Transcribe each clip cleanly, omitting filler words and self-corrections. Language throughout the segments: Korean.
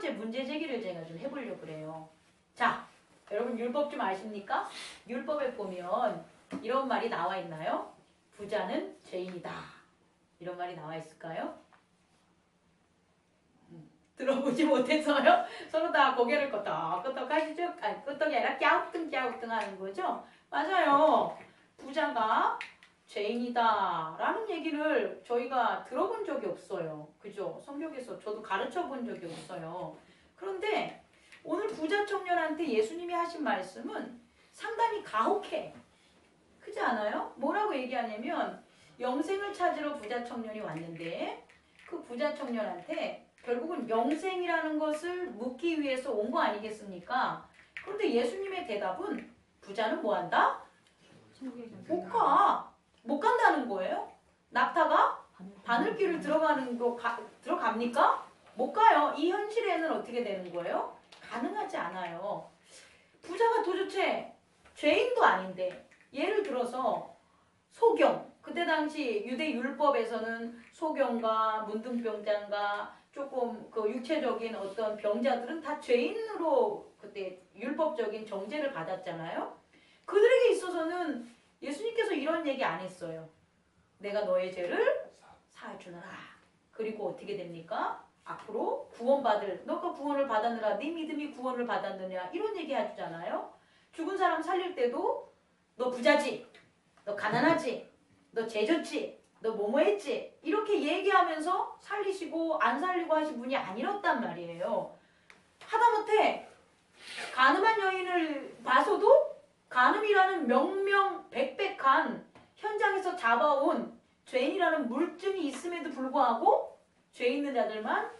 번째 문제 제기를 제가 좀 해보려고 그래요. 자, 여러분 율법 좀 아십니까? 율법에 보면 이런 말이 나와 있나요? 부자는 죄인이다. 이런 말이 나와 있을까요? 들어보지 못해서요. 서로 다 고개를 끄덕끄덕 하시죠? 아니, 끄덕이 아니라 갸우뚱 하는 거죠? 맞아요. 부자가 죄인이다 라는 얘기를 저희가 들어본 적이 없어요. 그죠? 성경에서 저도 가르쳐 본 적이 없어요. 그런데 오늘 부자 청년한테 예수님이 하신 말씀은 상당히 가혹해. 그렇지 않아요? 뭐라고 얘기하냐면 영생을 찾으러 부자 청년이 왔는데 그 부자 청년한테 결국은 영생이라는 것을 묻기 위해서 온 거 아니겠습니까? 그런데 예수님의 대답은 부자는 뭐한다? 못 가. 못 간다는 거예요. 낙타가 바늘길을 들어가는 거 들어갑니까? 못 가요. 이 현실에는 어떻게 되는 거예요? 가능하지 않아요. 부자가 도대체 죄인도 아닌데 예를 들어서 소경. 그때 당시 유대 율법에서는 소경과 문둥병자가 조금 그 육체적인 어떤 병자들은 다 죄인으로 그때 율법적인 정죄를 받았잖아요. 그들에게 있어서는 예수님께서 이런 얘기 안 했어요. 내가 너의 죄를 사해 주노라. 그리고 어떻게 됩니까? 앞으로 구원받을, 너가 구원을 받았느라 네 믿음이 구원을 받았느냐 이런 얘기 해주잖아요. 죽은 사람 살릴 때도 너 부자지, 너 가난하지, 너 죄졌지, 너 뭐뭐 했지 이렇게 얘기하면서 살리시고 안 살리고 하신 분이 아니었단 말이에요. 하다못해 간음한 여인을 봐서도 간음이라는 명명백백한 현장에서 잡아온 죄인이라는 물증이 있음에도 불구하고 죄 있는 자들만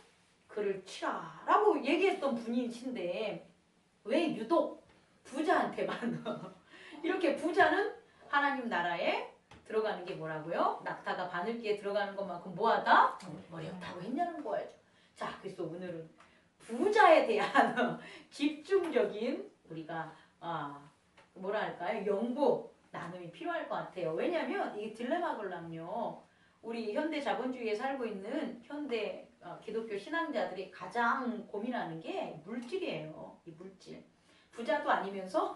그를 치라라고 얘기했던 분이신데 왜 유독 부자한테만 이렇게 부자는 하나님 나라에 들어가는 게 뭐라고요? 낙타가 바늘기에 들어가는 것만큼 뭐하다? 어렵다고 했냐는 거예요. 자, 그래서 오늘은 부자에 대한 집중적인 우리가 뭐라 할까요? 연구 나눔이 필요할 것 같아요. 왜냐하면 이 딜레마걸랑요. 우리 현대 자본주의에 살고 있는 현대 기독교 신앙자들이 가장 고민하는 게 물질이에요. 이 물질. 부자도 아니면서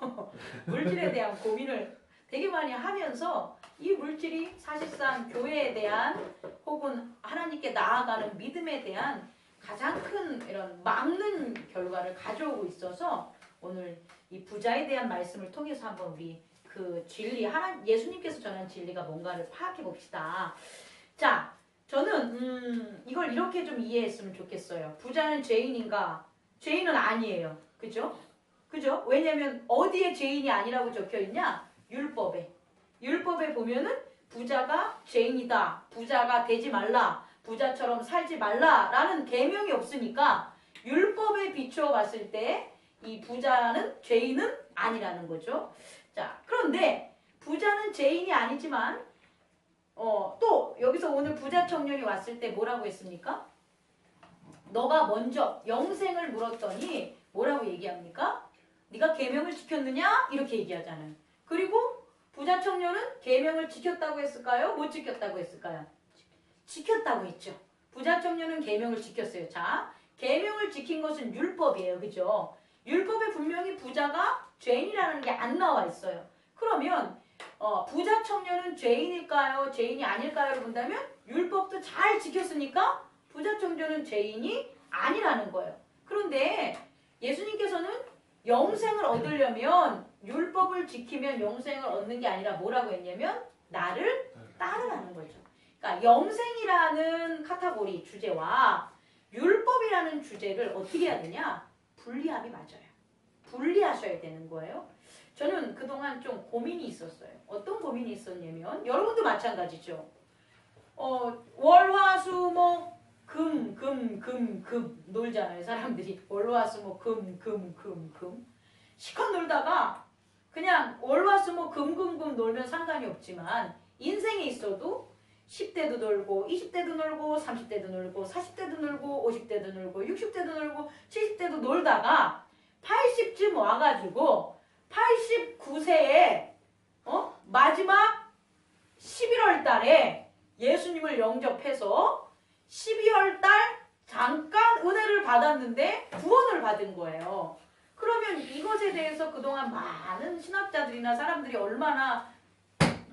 물질에 대한 고민을 되게 많이 하면서 이 물질이 사실상 교회에 대한 혹은 하나님께 나아가는 믿음에 대한 가장 큰 이런 막는 결과를 가져오고 있어서 오늘 이 부자에 대한 말씀을 통해서 한번 우리 그 진리, 예수님께서 전한 진리가 뭔가를 파악해 봅시다. 자, 저는 이걸 이렇게 좀 이해했으면 좋겠어요. 부자는 죄인인가? 죄인은 아니에요. 그죠? 그죠? 왜냐면 어디에 죄인이 아니라고 적혀 있냐? 율법에. 율법에 보면은 부자가 죄인이다. 부자가 되지 말라. 부자처럼 살지 말라라는 계명이 없으니까 율법에 비추어 봤을 때 이 부자는 죄인은 아니라는 거죠. 자, 그런데 부자는 죄인이 아니지만 또 여기서 오늘 부자 청년이 왔을 때 뭐라고 했습니까? 너가 먼저 영생을 물었더니 뭐라고 얘기합니까? 네가 계명을 지켰느냐? 이렇게 얘기하잖아요. 그리고 부자 청년은 계명을 지켰다고 했을까요? 못 지켰다고 했을까요? 지켰다고 했죠. 부자 청년은 계명을 지켰어요. 자, 계명을 지킨 것은 율법이에요. 그죠? 율법에 분명히 부자가 죄인이라는 게 안 나와 있어요. 그러면 부자 청년은 죄인일까요? 죄인이 아닐까요?를 본다면 율법도 잘 지켰으니까 부자 청년은 죄인이 아니라는 거예요. 그런데 예수님께서는 영생을 얻으려면 율법을 지키면 영생을 얻는 게 아니라 뭐라고 했냐면 나를 따르라는 거죠. 그러니까 영생이라는 카테고리 주제와 율법이라는 주제를 어떻게 해야 되냐? 분리합이 맞아요. 분리하셔야 되는 거예요. 저는 그동안 좀 고민이 있었어요. 어떤 고민이 있었냐면 여러분도 마찬가지죠. 월화수목 금 놀잖아요. 사람들이 월화수목 금 시컷 놀다가 그냥 월화수목 금 놀면 상관이 없지만 인생에 있어도 10대도 놀고 20대도 놀고 30대도 놀고 40대도 놀고 50대도 놀고 60대도 놀고 70대도 놀다가 80쯤 와가지고 89세에 마지막 11월 달에 예수님을 영접해서 12월 달 잠깐 은혜를 받았는데 구원을 받은 거예요. 그러면 이것에 대해서 그동안 많은 신학자들이나 사람들이 얼마나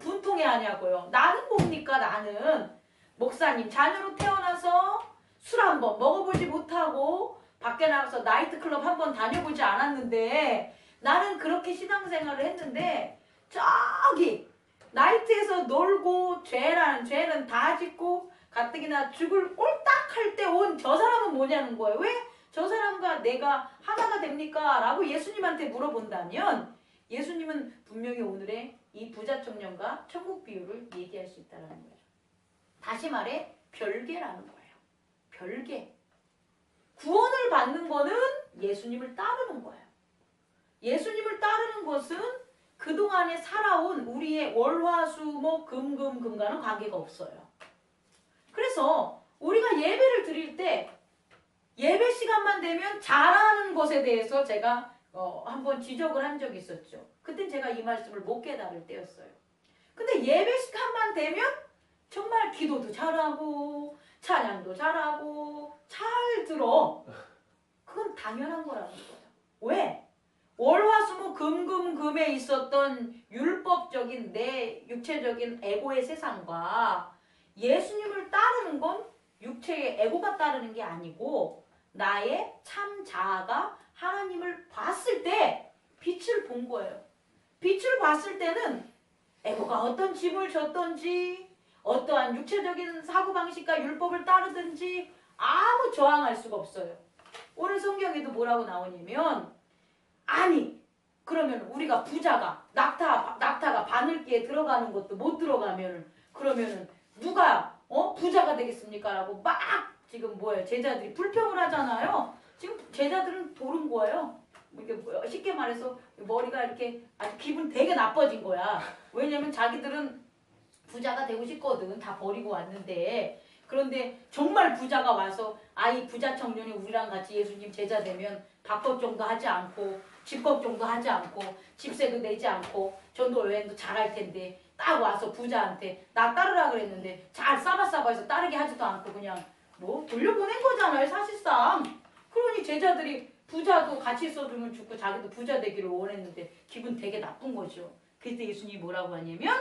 분통해하냐고요. 나는 뭡니까? 나는 목사님 자녀로 태어나서 술 한 번 먹어보지 못하고 밖에 나가서 나이트클럽 한 번 다녀보지 않았는데 나는 그렇게 신앙생활을 했는데 저기 나이트에서 놀고 죄는 다 짓고 가뜩이나 죽을 꼴딱 할 때 온 저 사람은 뭐냐는 거예요. 왜 저 사람과 내가 하나가 됩니까? 라고 예수님한테 물어본다면 예수님은 분명히 오늘의 이 부자 청년과 천국 비유를 얘기할 수 있다는 거예요. 다시 말해 별개라는 거예요. 별개. 구원을 받는 거는 예수님을 따르는 거예요. 예수님을 따르는 것은 그동안에 살아온 우리의 월화수목 금금금과는 관계가 없어요. 그래서 우리가 예배를 드릴 때 예배 시간만 되면 잘하는 것에 대해서 제가 한번 지적을 한 적이 있었죠. 그땐 제가 이 말씀을 못 깨달을 때였어요. 근데 예배 시간만 되면 정말 기도도 잘하고 찬양도 잘하고 잘 들어. 그건 당연한 거라는 거예요. 왜? 월화수목 금금금에 있었던 율법적인 내 육체적인 에고의 세상과 예수님을 따르는 건 육체의 에고가 따르는 게 아니고 나의 참 자아가 하나님을 봤을 때 빛을 본 거예요. 빛을 봤을 때는 에고가 어떤 짐을 졌던지 어떠한 육체적인 사고방식과 율법을 따르든지 아무 저항할 수가 없어요. 오늘 성경에도 뭐라고 나오냐면 아니 그러면 우리가 부자가 낙타가 바늘기에 들어가는 것도 못 들어가면 그러면은 누가 부자가 되겠습니까? 라고 막 지금 뭐예요? 제자들이 불평을 하잖아요. 지금 제자들은 도른 거예요. 이게 쉽게 말해서 머리가 이렇게 아주 기분 되게 나빠진 거야. 왜냐면 자기들은 부자가 되고 싶거든. 다 버리고 왔는데. 그런데 정말 부자가 와서 이 부자 청년이 우리랑 같이 예수님 제자 되면 밥 걱정도 하지 않고 집 걱정도 하지 않고 집세도 내지 않고 전도 여행도 잘할 텐데 딱 와서 부자한테 나 따르라 그랬는데 잘 싸바싸바해서 따르게 하지도 않고 그냥 뭐 돌려보낸 거잖아요 사실상. 그러니 제자들이 부자도 같이 있어주면 좋고 자기도 부자 되기를 원했는데 기분 되게 나쁜 거죠. 그때 예수님이 뭐라고 하냐면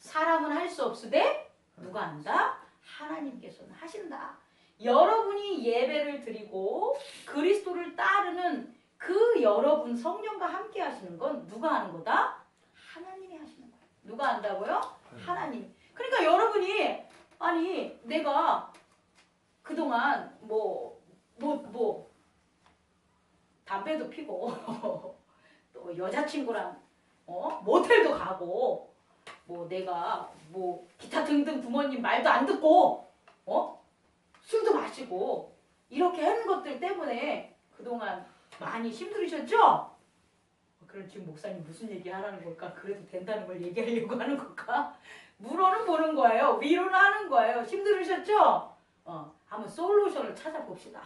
사람은 할 수 없으되 누가 한다? 하나님께서는 하신다. 여러분이 예배를 드리고 그리스도를 따르는 그 여러분 성령과 함께 하시는 건 누가 하는 거다? 하나님이 하시는 거예요. 누가 한다고요? 하나님. 그러니까 여러분이 아니 내가 그동안 담배도 피고 또 여자친구랑 모텔도 가고 내가 기타 등등 부모님 말도 안 듣고 술도 마시고 이렇게 하는 것들 때문에 그동안 많이 힘들으셨죠? 그럼 지금 목사님 무슨 얘기 하라는 걸까? 그래도 된다는 걸 얘기하려고 하는 걸까? 물어는 보는 거예요. 위로는 하는 거예요. 힘들으셨죠? 한번 솔루션을 찾아봅시다.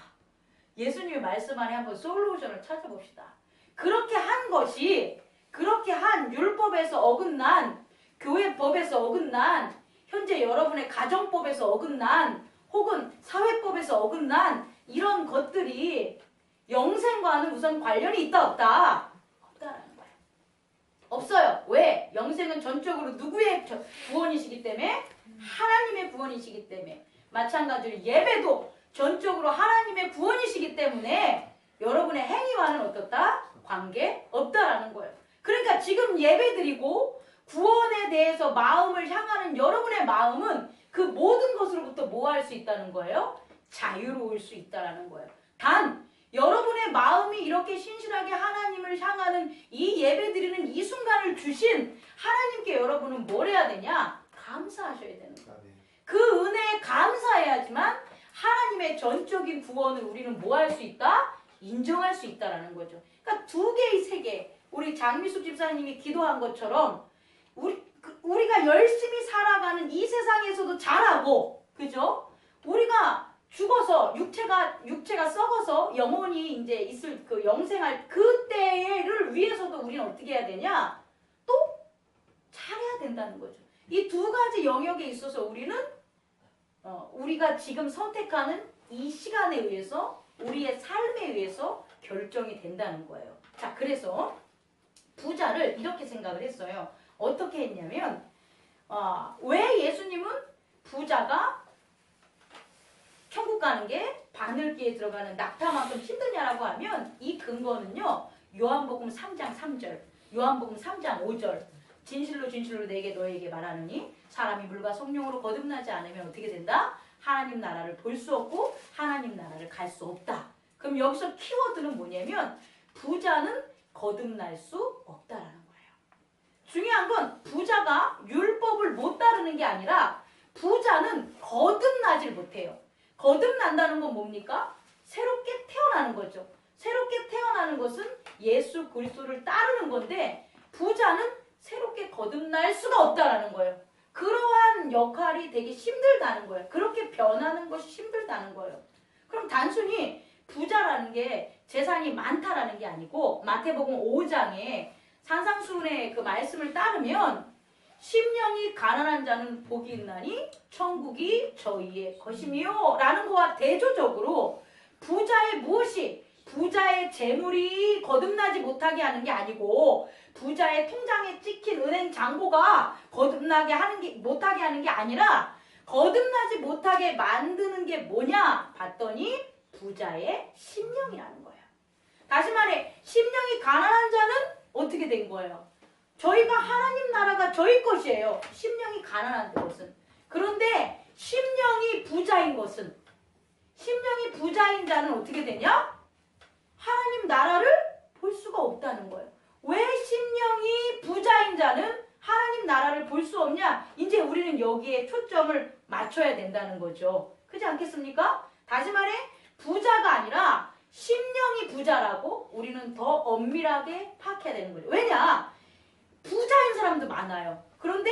예수님의 말씀 안에 한번 솔루션을 찾아봅시다. 그렇게 한 것이 그렇게 한 율법에서 어긋난 교회법에서 어긋난 현재 여러분의 가정법에서 어긋난 혹은 사회법에서 어긋난 이런 것들이 영생과는 우선 관련이 있다 없다? 없다라는 거예요. 없어요. 왜? 영생은 전적으로 누구의 구원이시기 때문에? 하나님의 구원이시기 때문에. 마찬가지로 예배도 전적으로 하나님의 구원이시기 때문에 여러분의 행위와는 어떻다? 관계 없다라는 거예요. 그러니까 지금 예배드리고 구원에 대해서 마음을 향하는 여러분의 마음은 그 모든 것으로부터 뭐 할 수 있다는 거예요? 자유로울 수 있다라는 거예요. 단 여러분의 마음이 이렇게 신실하게 하나님을 향하는 이 예배드리는 이 순간을 주신 하나님께 여러분은 뭘 해야 되냐? 감사하셔야 되는 거예요. 그 은혜에 감사해야지만 하나님의 전적인 구원을 우리는 뭐 할 수 있다? 인정할 수 있다라는 거죠. 그러니까 두 개의 세계. 우리 장미숙 집사님이 기도한 것처럼 우리가 열심히 살아가는 이 세상에서도 잘하고, 그죠? 우리가 죽어서 육체가 썩어서 영혼이 이제 있을 그 영생할 그때를 위해서도 우리는 어떻게 해야 되냐? 또 잘해야 된다는 거죠. 이 두 가지 영역에 있어서 우리는 우리가 지금 선택하는 이 시간에 의해서 우리의 삶에 의해서 결정이 된다는 거예요. 자, 그래서 부자를 이렇게 생각을 했어요. 어떻게 했냐면 왜 예수님은 부자가 천국 가는 게 바늘귀에 들어가는 낙타만큼 힘드냐라고 하면 이 근거는요. 요한복음 3장 3절, 요한복음 3장 5절 진실로 진실로 내게 너에게 말하느니 사람이 물과 성령으로 거듭나지 않으면 어떻게 된다? 하나님 나라를 볼 수 없고 하나님 나라를 갈 수 없다. 그럼 여기서 키워드는 뭐냐면 부자는 거듭날 수 없다라는 거예요. 중요한 건 부자가 율법을 못 따르는 게 아니라 부자는 거듭나질 못해요. 거듭난다는 건 뭡니까? 새롭게 태어나는 거죠. 새롭게 태어나는 것은 예수 그리스도를 따르는 건데 부자는 새롭게 거듭날 수가 없다라는 거예요. 그러한 역할이 되게 힘들다는 거예요. 그렇게 변하는 것이 힘들다는 거예요. 그럼 단순히 부자라는 게 재산이 많다라는 게 아니고 마태복음 5장에 산상수훈의 그 말씀을 따르면 심령이 가난한 자는 복이 있나니 천국이 저희의 것이며 라는 거와 대조적으로 부자의 무엇이 부자의 재물이 거듭나지 못하게 하는 게 아니고 부자의 통장에 찍힌 은행 잔고가 거듭나게 하는 게 못하게 하는 게 아니라 거듭나지 못하게 만드는 게 뭐냐 봤더니 부자의 심령이라는 거예요. 다시 말해 심령이 가난한 자는 어떻게 된 거예요? 저희가 하나님 나라가 저희 것이에요. 심령이 가난한 것은. 그런데 심령이 부자인 것은 심령이 부자인 자는 어떻게 되냐? 하나님 나라를 볼 수가 없다는 거예요. 왜 심령이 부자인 자는 하나님 나라를 볼 수 없냐? 이제 우리는 여기에 초점을 맞춰야 된다는 거죠. 그렇지 않겠습니까? 다시 말해 부자가 아니라 심령이 부자라고 우리는 더 엄밀하게 파악해야 되는 거죠. 왜냐? 부자인 사람도 많아요. 그런데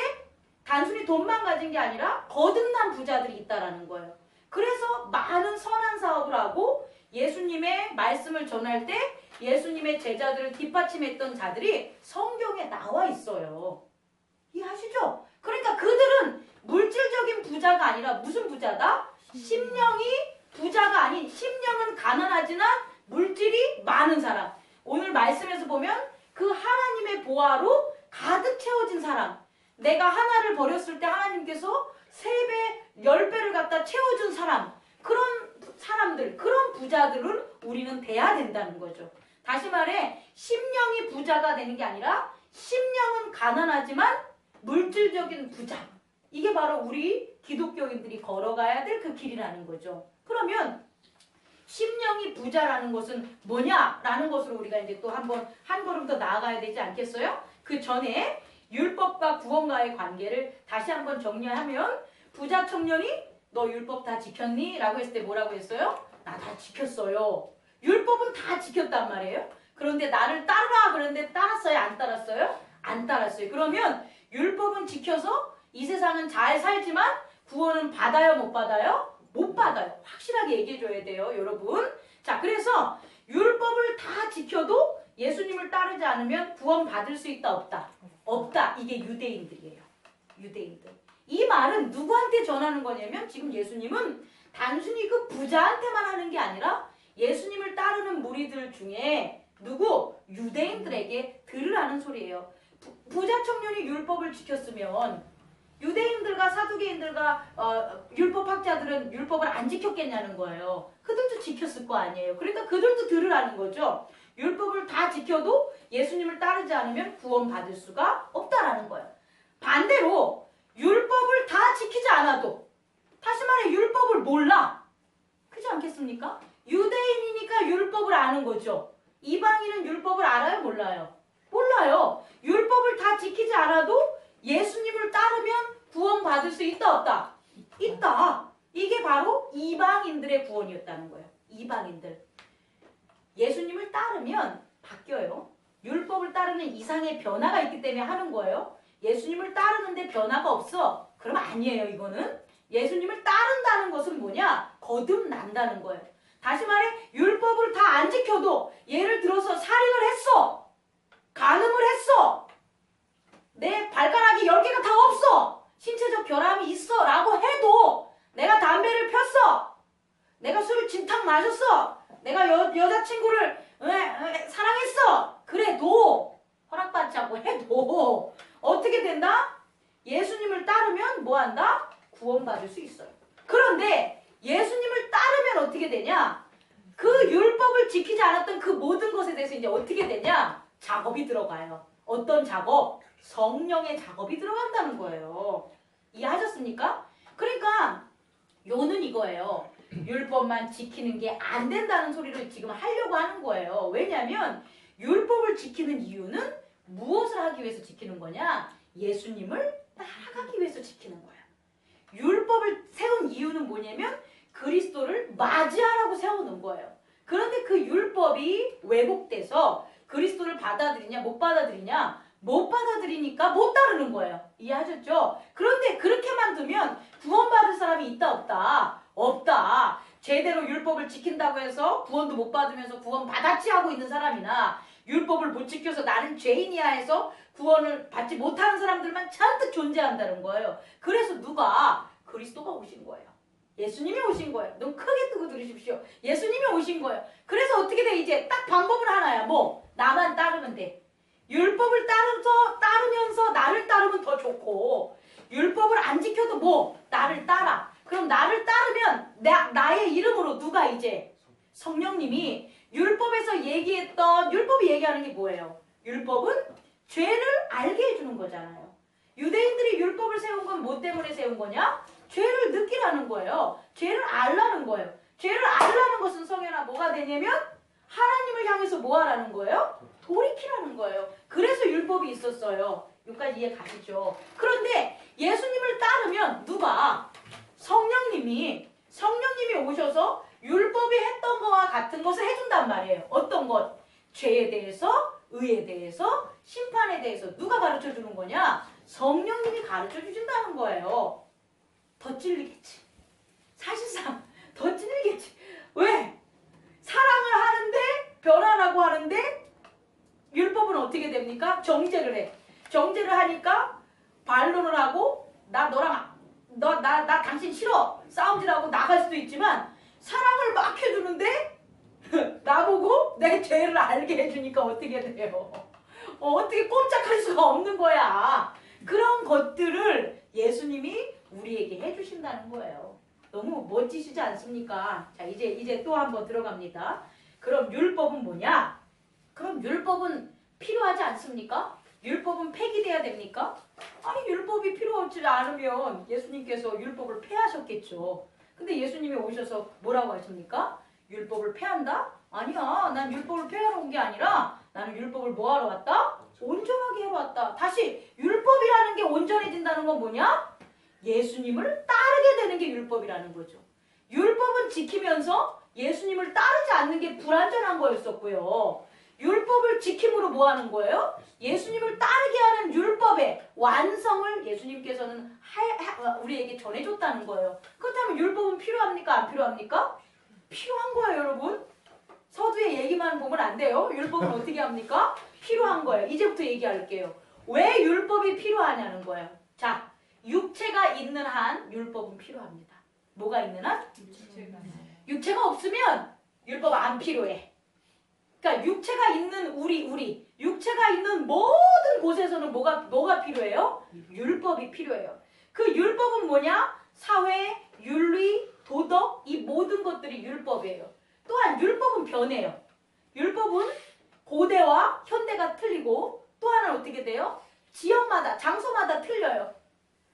단순히 돈만 가진 게 아니라 거듭난 부자들이 있다라는 거예요. 그래서 많은 선한 사업을 하고 예수님의 말씀을 전할 때 예수님의 제자들을 뒷받침했던 자들이 성경에 나와 있어요. 이해하시죠? 그러니까 그들은 물질적인 부자가 아니라 무슨 부자다? 심령이 부자가 아닌 심령은 가난하지만 물질이 많은 사람. 오늘 말씀에서 보면 그 하나님의 보화로 가득 채워진 사람. 내가 하나를 버렸을 때 하나님께서 3배, 10배를 갖다 채워준 사람. 그런 사람들, 그런 부자들은 우리는 돼야 된다는 거죠. 다시 말해 심령이 부자가 되는 게 아니라 심령은 가난하지만 물질적인 부자. 이게 바로 우리 기독교인들이 걸어가야 될 그 길이라는 거죠. 그러면 심령이 부자라는 것은 뭐냐라는 것으로 우리가 이제 또 한 걸음 더 나아가야 되지 않겠어요? 그 전에 율법과 구원과의 관계를 다시 한번 정리하면 부자 청년이 너 율법 다 지켰니? 라고 했을 때 뭐라고 했어요? 나 다 지켰어요. 율법은 다 지켰단 말이에요. 그런데 나를 따르라 그런데 따랐어요? 안 따랐어요? 안 따랐어요. 그러면 율법은 지켜서 이 세상은 잘 살지만 구원은 받아요? 못 받아요? 못 받아요. 확실하게 얘기해줘야 돼요, 여러분. 자, 그래서 율법을 다 지켜도 예수님을 따르지 않으면 구원 받을 수 있다, 없다? 없다. 이게 유대인들이에요. 유대인들. 이 말은 누구한테 전하는 거냐면 지금 예수님은 단순히 그 부자한테만 하는 게 아니라 예수님을 따르는 무리들 중에 누구? 유대인들에게 들으라는 소리예요. 부자 청년이 율법을 지켰으면 유대인들과 사두개인들과 율법학자들은 율법을 안 지켰겠냐는 거예요. 그들도 지켰을 거 아니에요. 그러니까 그들도 들으라는 거죠. 율법을 다 지켜도 예수님을 따르지 않으면 구원받을 수가 없다라는 거예요. 반대로 율법을 다 지키지 않아도 다시 말해 율법을 몰라. 그렇지 않겠습니까? 유대인이니까 율법을 아는 거죠. 이방인은 율법을 알아요? 몰라요? 몰라요. 율법을 다 지키지 않아도 예수님을 따르면 구원받을 수 있다 없다? 있다. 이게 바로 이방인들의 구원이었다는 거예요. 이방인들. 예수님을 따르면 바뀌어요. 율법을 따르는 이상의 변화가 있기 때문에 하는 거예요. 예수님을 따르는데 변화가 없어. 그럼 아니에요, 이거는. 예수님을 따른다는 것은 뭐냐? 거듭난다는 거예요. 다시 말해 율법을 다 안 지켜도 예를 들어서 살인을 했어. 간음을 했어. 내 발가락이 10개가 다 없어. 신체적 결함이 있어 라고 해도 내가 담배를 폈어. 내가 술을 진탕 마셨어. 내가 여자친구를 사랑했어. 그래도 허락받지 않고 해도 어떻게 된다? 예수님을 따르면 뭐 한다? 구원받을 수 있어요. 그런데 예수님을 따르면 어떻게 되냐? 그 율법을 지키지 않았던 그 모든 것에 대해서 이제 어떻게 되냐? 작업이 들어가요. 어떤 작업? 성령의 작업이 들어간다는 거예요. 이해하셨습니까? 그러니까 요는 이거예요. 율법만 지키는 게 안 된다는 소리를 지금 하려고 하는 거예요. 왜냐하면 율법을 지키는 이유는 무엇을 하기 위해서 지키는 거냐? 예수님을 따라가기 위해서 지키는 거예요. 율법을 세운 이유는 뭐냐면 그리스도를 맞이하라고 세우는 거예요. 그런데 그 율법이 왜곡돼서 그리스도를 받아들이냐 못 받아들이냐? 못 받아들이니까 못 따르는 거예요. 이해하셨죠? 그런데 그렇게만 두면 구원받을 사람이 있다 없다? 없다. 제대로 율법을 지킨다고 해서 구원도 못 받으면서 구원 받았지 하고 있는 사람이나 율법을 못 지켜서 나는 죄인이야 해서 구원을 받지 못하는 사람들만 잔뜩 존재한다는 거예요. 그래서 누가? 그리스도가 오신 거예요. 예수님이 오신 거예요. 눈 크게 뜨고 들으십시오. 예수님이 오신 거예요. 그래서 어떻게 돼? 이제 딱 방법은 하나야. 뭐? 나만 따르면 돼. 율법을 따르면서 나를 따르면 더 좋고 율법을 안 지켜도 뭐? 나를 따라. 그럼 나를 따르면 나의 이름으로 누가 이제? 성령님이 율법에서 얘기했던 율법이 얘기하는 게 뭐예요? 율법은 죄를 알게 해주는 거잖아요. 유대인들이 율법을 세운 건 뭐 때문에 세운 거냐? 죄를 느끼라는 거예요. 죄를 알라는 거예요. 죄를 알라는 것은 성현아 뭐가 되냐면 하나님을 향해서 뭐 하라는 거예요? 돌이키라는 거예요. 그래서 율법이 있었어요. 여기까지 이해 가시죠? 그런데 예수님을 따르면 누가? 성령님이 오셔서 율법이 했던 거와 같은 것을 해준단 말이에요. 어떤 것? 죄에 대해서, 의에 대해서, 심판에 대해서 누가 가르쳐 주는 거냐? 성령님이 가르쳐 주신다는 거예요. 더 찔리겠지. 사실상 더 찔리겠지. 왜? 사랑을 하는데 변화라고 하는데 율법은 어떻게 됩니까? 정죄를 해. 정죄를 하니까 반론을 하고 나 당신 싫어. 싸움질하고 나갈 수도 있지만 사랑을 막 해주는데 나보고 내 죄를 알게 해주니까 어떻게 돼요? 어떻게 꼼짝할 수가 없는 거야. 그런 것들을 예수님이 우리에게 해주신다는 거예요. 너무 멋지시지 않습니까? 자, 이제 또 한번 들어갑니다. 그럼 율법은 뭐냐? 그럼 율법은 필요하지 않습니까? 율법은 폐기돼야 됩니까? 아니, 율법이 필요하지 않으면 예수님께서 율법을 폐하셨겠죠. 근데 예수님이 오셔서 뭐라고 하십니까? 율법을 폐한다? 아니야. 난 율법을 폐하러 온 게 아니라 나는 율법을 뭐하러 왔다? 온전하게 하러 왔다. 다시 율법이라는 게 온전해진다는 건 뭐냐? 예수님을 따르게 되는 게 율법이라는 거죠. 율법은 지키면서 예수님을 따르지 않는 게 불완전한 거였었고요. 율법을 지킴으로 뭐 하는 거예요? 예수님을 따르게 하는 율법의 완성을 예수님께서는 우리에게 전해줬다는 거예요. 그렇다면 율법은 필요합니까? 안 필요합니까? 필요한 거예요, 여러분. 서두의 얘기만 보면 안 돼요. 율법은 어떻게 합니까? 필요한 거예요. 이제부터 얘기할게요. 왜 율법이 필요하냐는 거예요. 자, 육체가 있는 한 율법은 필요합니다. 뭐가 있는 한? 육체가 없으면 율법 안 필요해. 그러니까 육체가 있는 우리 육체가 있는 모든 곳에서는 뭐가 필요해요? 율법이 필요해요. 그 율법은 뭐냐? 사회, 윤리, 도덕 이 모든 것들이 율법이에요. 또한 율법은 변해요. 율법은 고대와 현대가 틀리고 또 하나는 어떻게 돼요? 지역마다 장소마다 틀려요.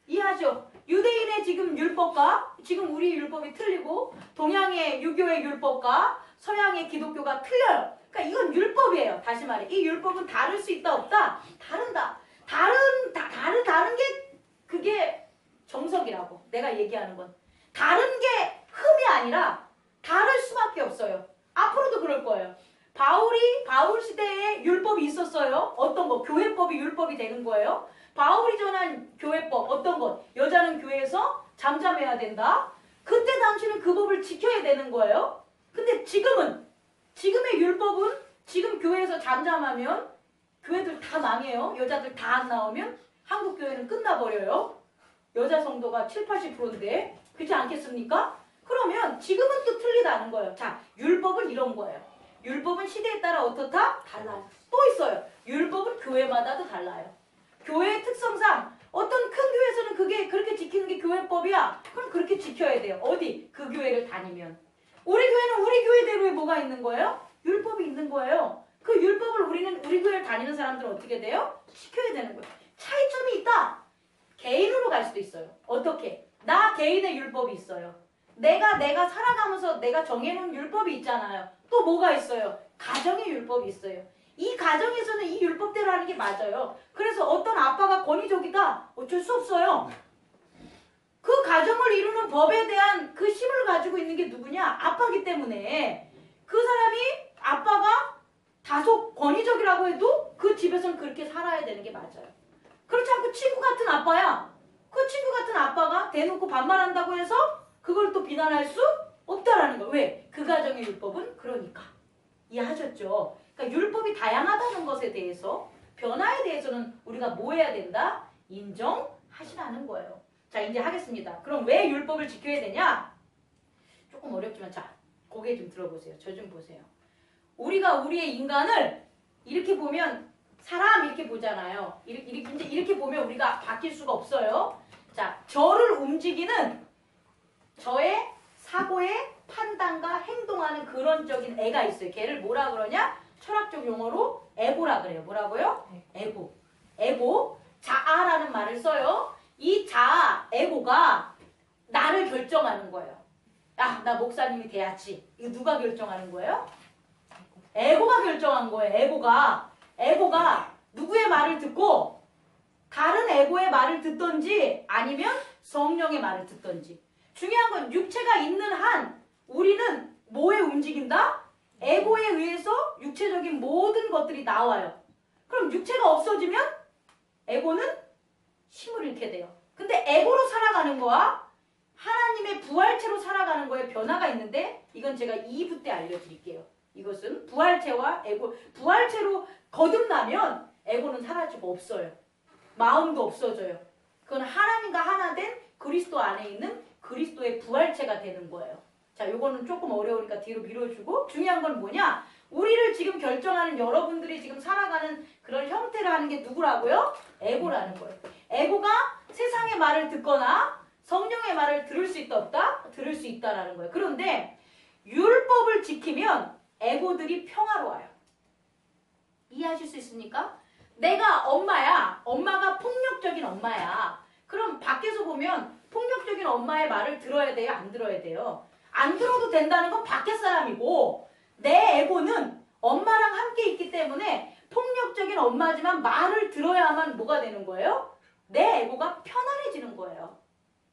이해하죠? 유대인의 지금 율법과 지금 우리 율법이 틀리고 동양의 유교의 율법과 서양의 기독교가 틀려요. 그러니까 이건 율법이에요. 다시 말해. 이 율법은 다를 수 있다 없다? 다른다. 다른 게 그게 정석이라고. 내가 얘기하는 건. 다른 게 흠이 아니라 다를 수밖에 없어요. 앞으로도 그럴 거예요. 바울 시대에 율법이 있었어요. 어떤 거? 교회법이 율법이 되는 거예요. 바울이 전한 교회법 어떤 것? 여자는 교회에서 잠잠해야 된다. 그때 당시는 그 법을 지켜야 되는 거예요. 근데 지금의 율법은 지금 교회에서 잠잠하면 교회들 다 망해요. 여자들 다 안 나오면 한국 교회는 끝나버려요. 여자 성도가 70~80%인데 그렇지 않겠습니까? 그러면 지금은 또 틀리다는 거예요. 자, 율법은 이런 거예요. 율법은 시대에 따라 어떻다? 달라요. 또 있어요. 율법은 교회마다도 달라요. 교회의 특성상 어떤 큰 교회에서는 그게 그렇게 지키는 게 교회법이야. 그럼 그렇게 지켜야 돼요. 어디? 그 교회를 다니면. 우리 교회는 우리 교회대로에 뭐가 있는 거예요? 율법이 있는 거예요. 그 율법을 우리 교회를 다니는 사람들은 어떻게 돼요? 지켜야 되는 거예요. 차이점이 있다. 개인으로 갈 수도 있어요. 어떻게? 나 개인의 율법이 있어요. 내가 살아가면서 내가 정해놓은 율법이 있잖아요. 또 뭐가 있어요? 가정의 율법이 있어요. 이 가정에서는 이 율법대로 하는 게 맞아요. 그래서 어떤 아빠가 권위적이다. 어쩔 수 없어요. 그 가정을 이루는 법에 대한 그 힘을 가지고 있는 게 누구냐? 아빠기 때문에 그 사람이 아빠가 다소 권위적이라고 해도 그 집에서는 그렇게 살아야 되는 게 맞아요. 그렇지 않고 친구 같은 아빠야. 그 친구 같은 아빠가 대놓고 반말한다고 해서 그걸 또 비난할 수 없다라는 거. 왜? 그 가정의 율법은 그러니까. 이해하셨죠? 그러니까 율법이 다양하다는 것에 대해서 변화에 대해서는 우리가 뭐 해야 된다? 인정하시라는 거예요. 자, 이제 하겠습니다. 그럼 왜 율법을 지켜야 되냐? 조금 어렵지만 자, 고개 좀 들어보세요. 저 좀 보세요. 우리가 우리의 인간을 이렇게 보면 사람 이렇게 보잖아요. 이렇게 보면 우리가 바뀔 수가 없어요. 자, 저를 움직이는 저의 사고의 판단과 행동하는 그런적인 애가 있어요. 걔를 뭐라 그러냐? 철학적 용어로 에고라 그래요. 뭐라고요? 에고. 에고. 자아라는 말을 써요. 이 자아, 에고가 나를 결정하는 거예요. 야, 나 목사님이 돼야지. 이거 누가 결정하는 거예요? 에고가 결정한 거예요. 에고가 누구의 말을 듣고 다른 에고의 말을 듣던지 아니면 성령의 말을 듣던지. 중요한 건 육체가 있는 한 우리는 뭐에 움직인다? 에고에 의해서 육체적인 모든 것들이 나와요. 그럼 육체가 없어지면 에고는 힘을 잃게 돼요. 근데 에고로 살아가는 거와 하나님의 부활체로 살아가는 거에 변화가 있는데 이건 제가 2부 때 알려드릴게요. 이것은 부활체와 에고, 부활체로 거듭나면 에고는 사라지고 없어요. 마음도 없어져요. 그건 하나님과 하나 된 그리스도 안에 있는 그리스도의 부활체가 되는 거예요. 자, 요거는 조금 어려우니까 뒤로 밀어주고 중요한 건 뭐냐? 우리를 지금 결정하는 여러분들이 지금 살아가는 그런 형태를 하는 게 누구라고요? 에고라는 거예요. 에고가 세상의 말을 듣거나 성령의 말을 들을 수 있다 없다? 들을 수 있다라는 거예요. 그런데 율법을 지키면 에고들이 평화로워요. 이해하실 수 있습니까? 내가 엄마야. 엄마가 폭력적인 엄마야. 그럼 밖에서 보면 폭력적인 엄마의 말을 들어야 돼요? 안 들어야 돼요? 안 들어도 된다는 건 밖에 사람이고 내 에고는 엄마랑 함께 있기 때문에 폭력적인 엄마지만 말을 들어야만 뭐가 되는 거예요? 내 에고가 편안해지는 거예요.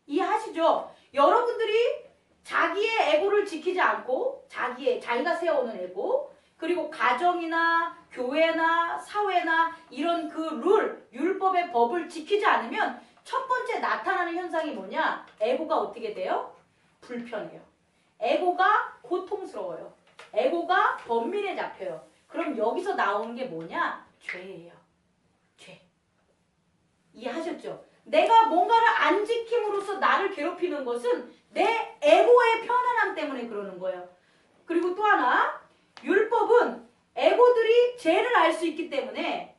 이해하시죠? 여러분들이 자기의 에고를 지키지 않고 자기가 세워오는 에고 그리고 가정이나 교회나 사회나 이런 그 율법의 법을 지키지 않으면 첫 번째 나타나는 현상이 뭐냐? 에고가 어떻게 돼요? 불편해요. 에고가 고통스러워요. 에고가 번민에 잡혀요. 그럼 여기서 나오는 게 뭐냐? 죄예요. 죄. 이해하셨죠? 내가 뭔가를 안 지킴으로써 나를 괴롭히는 것은 내 에고의 편안함 때문에 그러는 거예요. 그리고 또 하나, 율법은 에고들이 죄를 알 수 있기 때문에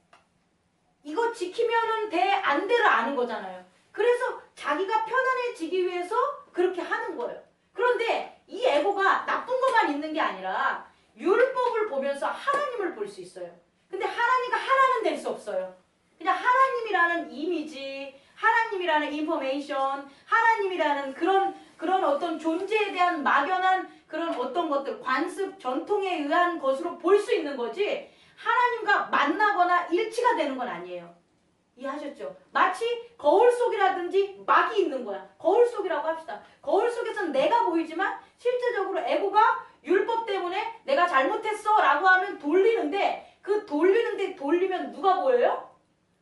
이거 지키면은 돼, 안 돼를 아는 거잖아요. 그래서 자기가 편안해지기 위해서 그렇게 하는 거예요. 그런데 이 에고가 나쁜 것만 있는 게 아니라 율법을 보면서 하나님을 볼 수 있어요. 근데 하나님과 하나는 될 수 없어요. 그냥 하나님이라는 이미지, 하나님이라는 인포메이션, 하나님이라는 그런 어떤 존재에 대한 막연한 그런 어떤 것들, 관습, 전통에 의한 것으로 볼 수 있는 거지 하나님과 만나거나 일치가 되는 건 아니에요. 이해하셨죠? 마치 거울 속이라든지 막이 있는 거야. 거울 속이라고 합시다. 거울 속에서는 내가 보이지만 실제적으로 에고가 율법 때문에 내가 잘못했어 라고 하면 돌리는데 그 돌리면 누가 보여요?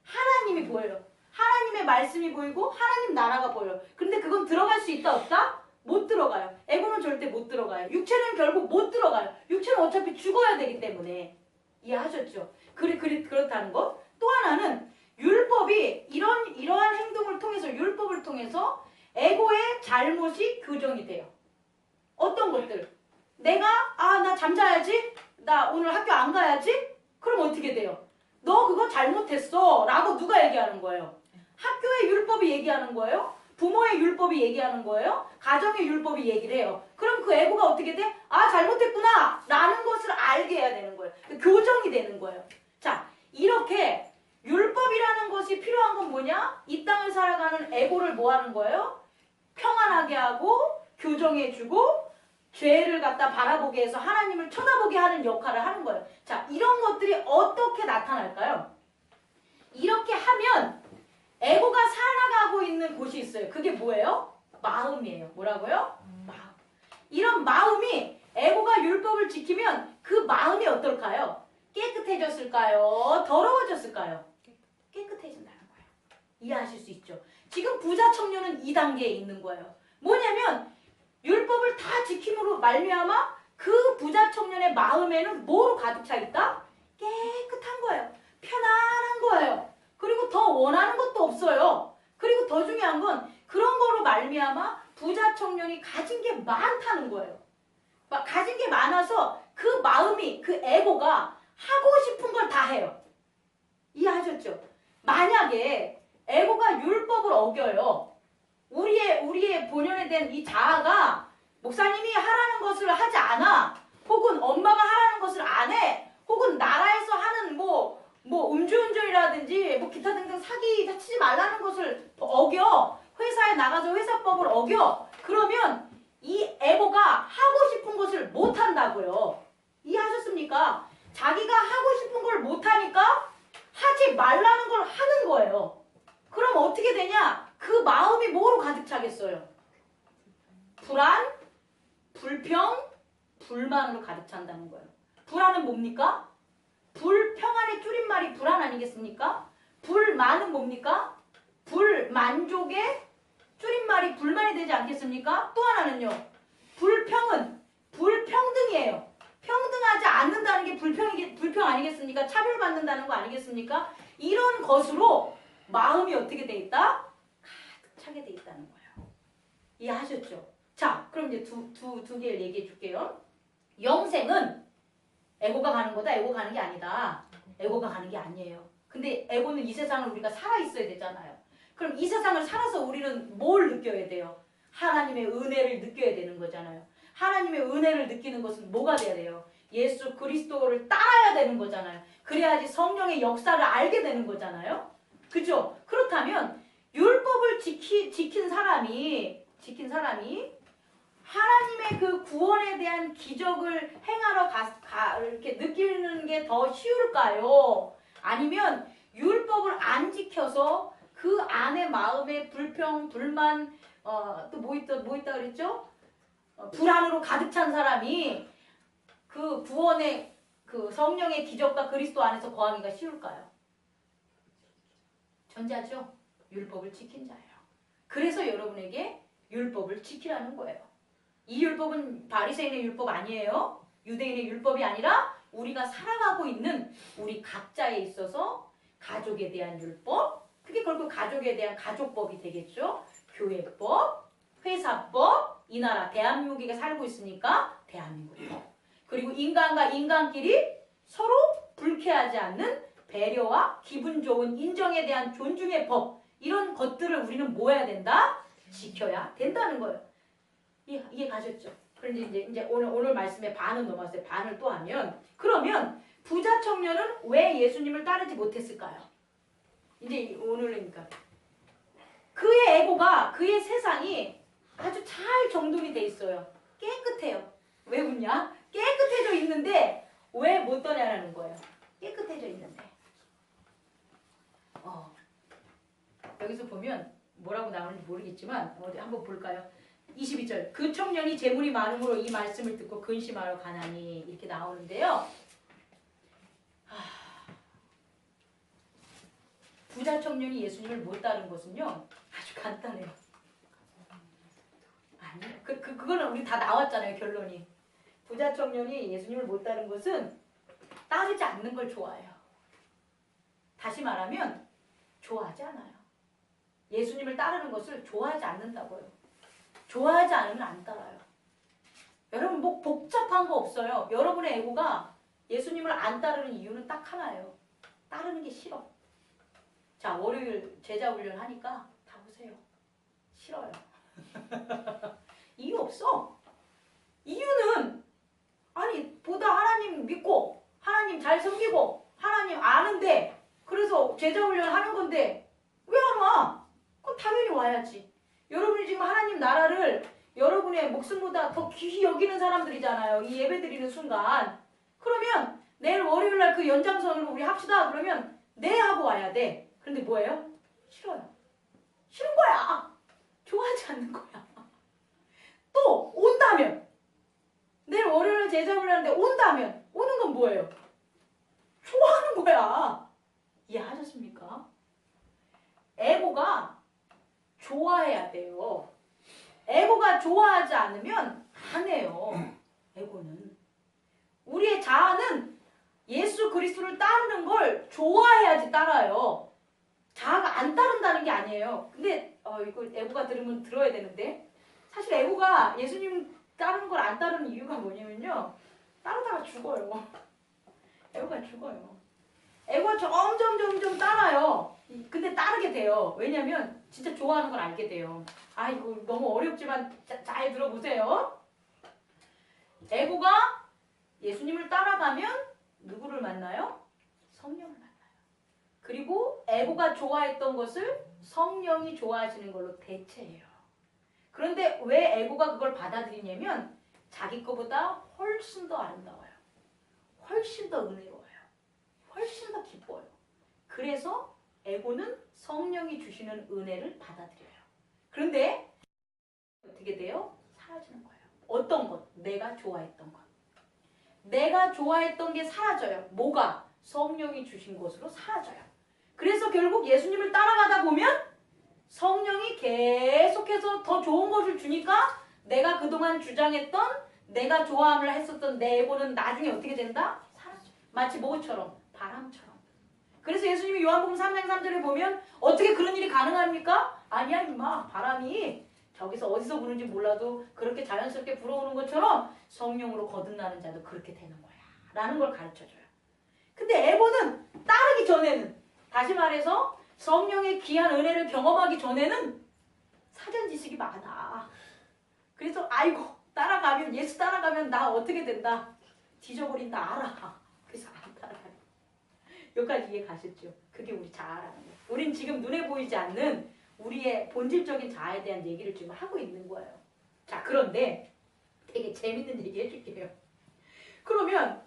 하나님이 보여요. 하나님의 말씀이 보이고 하나님 나라가 보여요. 근데 그건 들어갈 수 있다 없다? 못 들어가요. 에고는 절대 못 들어가요. 육체는 결국 못 들어가요. 육체는 어차피 죽어야 되기 때문에. 이해하셨죠? 그렇다는 것. 또 하나는 율법이 이러한 행동을 통해서 율법을 통해서 에고의 잘못이 교정이 돼요. 어떤 것들? 내가 나 잠자야지? 나 오늘 학교 안 가야지? 그럼 어떻게 돼요? 너 그거 잘못했어 라고 누가 얘기하는 거예요? 학교의 율법이 얘기하는 거예요? 부모의 율법이 얘기하는 거예요? 가정의 율법이 얘기를 해요. 그럼 그 애고가 어떻게 돼? 잘못했구나 라는 것을 알게 해야 되는 거예요. 교정이 되는 거예요. 자, 이렇게 율법이라는 것이 필요한 건 뭐냐? 이 땅을 살아가는 애고를 뭐 하는 거예요? 평안하게 하고 교정해주고 죄를 갖다 바라보게 해서 하나님을 쳐다보게 하는 역할을 하는 거예요. 자, 이런 것들이 어떻게 나타날까요? 이렇게 하면 에고가 살아가고 있는 곳이 있어요. 그게 뭐예요? 마음이에요. 뭐라고요? 마음. 이런 마음이 에고가 율법을 지키면 그 마음이 어떨까요? 깨끗해졌을까요? 더러워졌을까요? 깨끗해진다는 거예요. 이해하실 수 있죠? 지금 부자 청년은 2단계에 있는 거예요. 뭐냐면 율법을 다 지킴으로 말미암아 그 부자 청년의 마음에는 뭐로 가득 차 있다? 깨끗한 거예요. 편안한 거예요. 그리고 더 원하는 것도 없어요. 그리고 더 중요한 건 그런 거로 말미암아 부자 청년이 가진 게 많다는 거예요. 가진 게 많아서 그 마음이 그 에고가 하고 싶은 걸 다 해요. 이해하셨죠? 만약에 에고가 율법을 어겨요. 우리의 본연에 대한 이 자아가 목사님이 하라는 것을 하지 않아. 혹은 엄마가 하라는 것을 안 해. 혹은 나라에서 하는 뭐 음주운전이라든지 뭐 기타 등등 사기 치지 말라는 것을 어겨. 회사에 나가서 회사법을 어겨. 그러면 이 에고가 하고 싶은 것을 못 한다고요. 이해하셨습니까? 자기가 하고 싶은 걸 못 하니까 하지 말라는 걸 하는 거예요. 그럼 어떻게 되냐? 그 마음이 뭐로 가득 차겠어요? 불안, 불평, 불만으로 가득 찬다는 거예요. 불안은 뭡니까? 불평안의 줄임말이 불안 아니겠습니까? 불만은 뭡니까? 불만족의 줄임말이 불만이 되지 않겠습니까? 또 하나는요. 불평은 불평등이에요. 평등하지 않는다는 게 불평 아니겠습니까? 차별받는다는 거 아니겠습니까? 이런 것으로 마음이 어떻게 돼 있다? 가득 차게 돼 있다는 거예요. 이해하셨죠? 자, 그럼 이제 두 개를 얘기해 줄게요. 영생은 에고가 가는 거다, 에고가 가는 게 아니다. 에고가 가는 게 아니에요. 근데 에고는 이 세상을 우리가 살아 있어야 되잖아요. 그럼 이 세상을 살아서 우리는 뭘 느껴야 돼요? 하나님의 은혜를 느껴야 되는 거잖아요. 하나님의 은혜를 느끼는 것은 뭐가 돼야 돼요? 예수 그리스도를 따라야 되는 거잖아요. 그래야지 성령의 역사를 알게 되는 거잖아요. 그죠? 그렇다면 율법을 지킨 사람이 하나님의 그 구원에 대한 기적을 행하러 이렇게 느끼는 게 더 쉬울까요? 아니면 율법을 안 지켜서 그 안에 마음에 불평, 불만, 또 뭐 있다 그랬죠? 불안으로 가득 찬 사람이 그 구원의 그 성령의 기적과 그리스도 안에서 거하기가 쉬울까요? 전자죠. 율법을 지킨 자예요. 그래서 여러분에게 율법을 지키라는 거예요. 이 율법은 바리새인의 율법 아니에요. 유대인의 율법이 아니라 우리가 살아가고 있는 우리 각자에 있어서 가족에 대한 율법, 그게 결국 가족에 대한 가족법이 되겠죠. 교회법, 회사법, 이 나라 대한민국에 살고 있으니까 대한민국법. 그리고 인간과 인간끼리 서로 불쾌하지 않는 배려와 기분 좋은 인정에 대한 존중의 법, 이런 것들을 우리는 뭐 해야 된다? 지켜야 된다는 거예요. 이해 가셨죠? 그런데 이제 오늘 말씀의 반은 넘었어요. 반을 또 하면, 그러면 부자 청년은 왜 예수님을 따르지 못했을까요? 이제 오늘이니까 그의 에고가, 그의 세상이 아주 잘 정돈이 돼 있어요. 깨끗해요. 왜 웃냐? 깨끗해져 있는데 왜 못 떠나라는 거예요? 깨끗해져 있는데. 여기서 보면 뭐라고 나오는지 모르겠지만 어디 한번 볼까요? 22절. 그 청년이 재물이 많음으로 이 말씀을 듣고 근심하러 가나니, 이렇게 나오는데요. 부자 청년이 예수님을 못 따른 것은요, 아주 간단해요. 아니요. 그거는 우리 다 나왔잖아요, 결론이. 부자 청년이 예수님을 못 따른 것은 따르지 않는 걸 좋아해요. 다시 말하면 좋아하지 않아요. 예수님을 따르는 것을 좋아하지 않는다고요. 좋아하지 않으면 안 따라요. 여러분 뭐 복잡한 거 없어요. 여러분의 에고가 예수님을 안 따르는 이유는 딱 하나예요. 따르는 게 싫어. 자, 월요일 제자 훈련 하니까 다 보세요. 싫어요. 이유 없어. 이유는 아니 보다 하나님 믿고 하나님 잘 섬기고 하나님 아는데 그래서 제자 훈련 하는 건데 왜 안 와? 그럼 당연히 와야지. 여러분이 지금 하나님 나라를 여러분의 목숨보다 더 귀히 여기는 사람들이잖아요. 이 예배 드리는 순간. 그러면 내일 월요일 날 그 연장선으로 우리 합시다. 그러면 네 하고 와야 돼. 그런데 뭐예요? 싫어요. 싫은 거야. 좋아하지 않는 거야. 또 온다면 내일 월요일 제자훈련 하는데 온다면 오는 건 뭐예요? 좋아하는 거야. 이해하셨습니까? 에고가 좋아해야 돼요. 에고가 좋아하지 않으면 안 해요. 에고는. 우리의 자아는 예수 그리스도를 따르는 걸 좋아해야지 따라요. 자아가 안 따른다는 게 아니에요. 근데 이거 에고가 들으면 들어야 되는데 사실 에고가 예수님 따르는 걸 안 따르는 이유가 뭐냐면요. 따르다가 죽어요. 에고가 죽어요. 에고가 점점 따라요. 근데 따르게 돼요. 왜냐면 진짜 좋아하는 걸 알게 돼요. 아 이거 너무 어렵지만 잘 들어보세요. 에고가 예수님을 따라가면 누구를 만나요? 성령을 만나요. 그리고 에고가 좋아했던 것을 성령이 좋아하시는 걸로 대체해요. 그런데 왜 에고가 그걸 받아들이냐면 자기 거보다 훨씬 더 아름다워요. 훨씬 더 은혜로워요. 훨씬 더 기뻐요. 그래서 에고는 성령이 주시는 은혜를 받아들여요. 그런데 어떻게 돼요? 사라지는 거예요. 어떤 것? 내가 좋아했던 것. 내가 좋아했던 게 사라져요. 뭐가? 성령이 주신 것으로 사라져요. 그래서 결국 예수님을 따라가다 보면 성령이 계속해서 더 좋은 것을 주니까 내가 그동안 주장했던 내가 좋아함을 했었던 내 에고는 나중에 어떻게 된다? 사라져. 마치 뭐처럼? 바람처럼. 그래서 예수님이 요한복음 3장 3절에 보면 어떻게 그런 일이 가능합니까? 아니야 임마. 바람이 저기서 어디서 부는지 몰라도 그렇게 자연스럽게 불어오는 것처럼 성령으로 거듭나는 자도 그렇게 되는 거야. 라는 걸 가르쳐줘요. 근데 에고는 따르기 전에는 다시 말해서 성령의 귀한 은혜를 경험하기 전에는 사전 지식이 많아. 그래서 아이고 따라가면 예수 따라가면 나 어떻게 된다. 뒤져버린다 알아. 그래서 안 따라가요. 여기까지 이해 가셨죠? 그게 우리 자아라는 거예요. 우린 지금 눈에 보이지 않는 우리의 본질적인 자아에 대한 얘기를 지금 하고 있는 거예요. 자 그런데 되게 재밌는 얘기 해줄게요. 그러면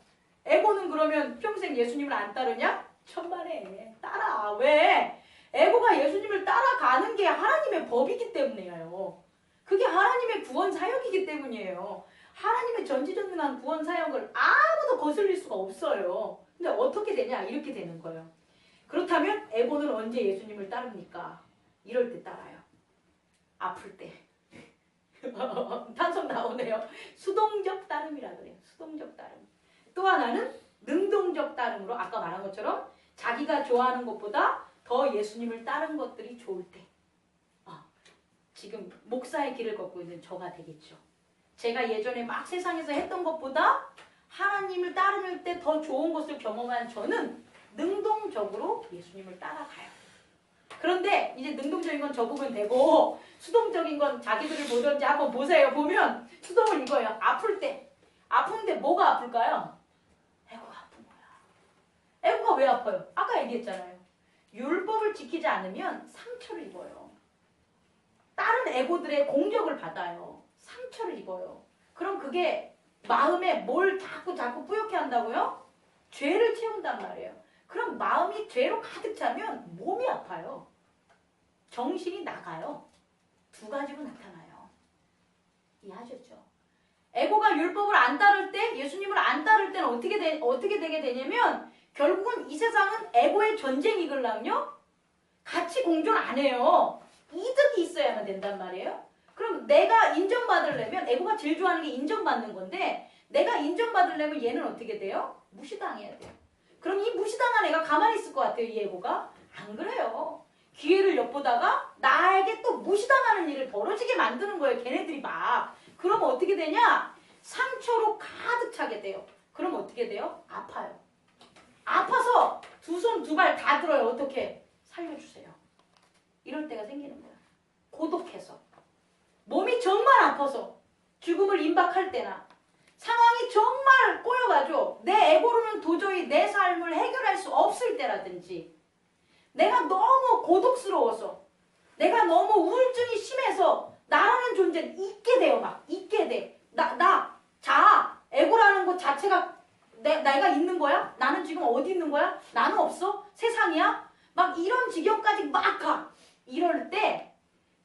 에고는 그러면 평생 예수님을 안 따르냐? 천만에 따라. 왜? 에고가 예수님을 따라가는 게 하나님의 법이기 때문이에요. 그게 하나님의 구원 사역이기 때문이에요. 하나님의 전지전능한 구원 사역을 아무도 거슬릴 수가 없어요. 근데 어떻게 되냐? 이렇게 되는 거예요. 그렇다면 에고는 언제 예수님을 따릅니까? 이럴 때 따라요. 아플 때. 단속 나오네요. 수동적 따름이라 그래요. 수동적 따름. 또 하나는 능동적 따름으로 아까 말한 것처럼 자기가 좋아하는 것보다 더 예수님을 따른 것들이 좋을 때. 지금 목사의 길을 걷고 있는 저가 되겠죠. 제가 예전에 막 세상에서 했던 것보다 하나님을 따를 때 더 좋은 것을 경험한 저는 능동적으로 예수님을 따라가요. 그런데 이제 능동적인 건 접으면 되고 수동적인 건 자기들을 보든지 한번 보세요. 보면 수동을 이거예요. 아플 때. 아픈데 뭐가 아플까요? 에고가 아픈 거야. 에고가 왜 아파요? 아까 얘기했잖아요. 율법을 지키지 않으면 상처를 입어요. 다른 에고들의 공격을 받아요. 상처를 입어요. 그럼 그게 마음에 뭘 자꾸 뿌옇게 한다고요? 죄를 채운단 말이에요. 그럼 마음이 죄로 가득 차면 몸이 아파요. 정신이 나가요. 두 가지로 나타나요. 이해하셨죠? 에고가 율법을 안 따를 때, 예수님을 안 따를 때는 어떻게 되게 되냐면 결국은 이 세상은 에고의 전쟁이걸랑요. 같이 공존 안 해요. 이득이 있어야만 된단 말이에요. 그럼 내가 인정받으려면 에고가 제일 좋아하는 게 인정받는 건데 내가 인정받으려면 얘는 어떻게 돼요? 무시당해야 돼요. 그럼 이 무시당한 애가 가만히 있을 것 같아요. 이 에고가? 안 그래요. 기회를 엿보다가 나에게 또 무시당하는 일을 벌어지게 만드는 거예요. 걔네들이 막. 그럼 어떻게 되냐? 상처로 가득 차게 돼요. 그럼 어떻게 돼요? 아파요. 아파서 두 손 두 발 다 들어요. 어떻게? 살려주세요. 이럴 때가 생기는 거야. 고독해서. 몸이 정말 아파서 죽음을 임박할 때나 상황이 정말 꼬여가지고 내 에고로는 도저히 내 삶을 해결할 수 없을 때라든지 내가 너무 고독스러워서 내가 너무 우울증이 심해서 나라는 존재는 잊게 돼요. 막 잊게 돼. 에고라는 것 자체가 내가 있는 거야? 나는 지금 어디 있는 거야? 나는 없어? 세상이야? 막 이런 지경까지 막 가. 이럴 때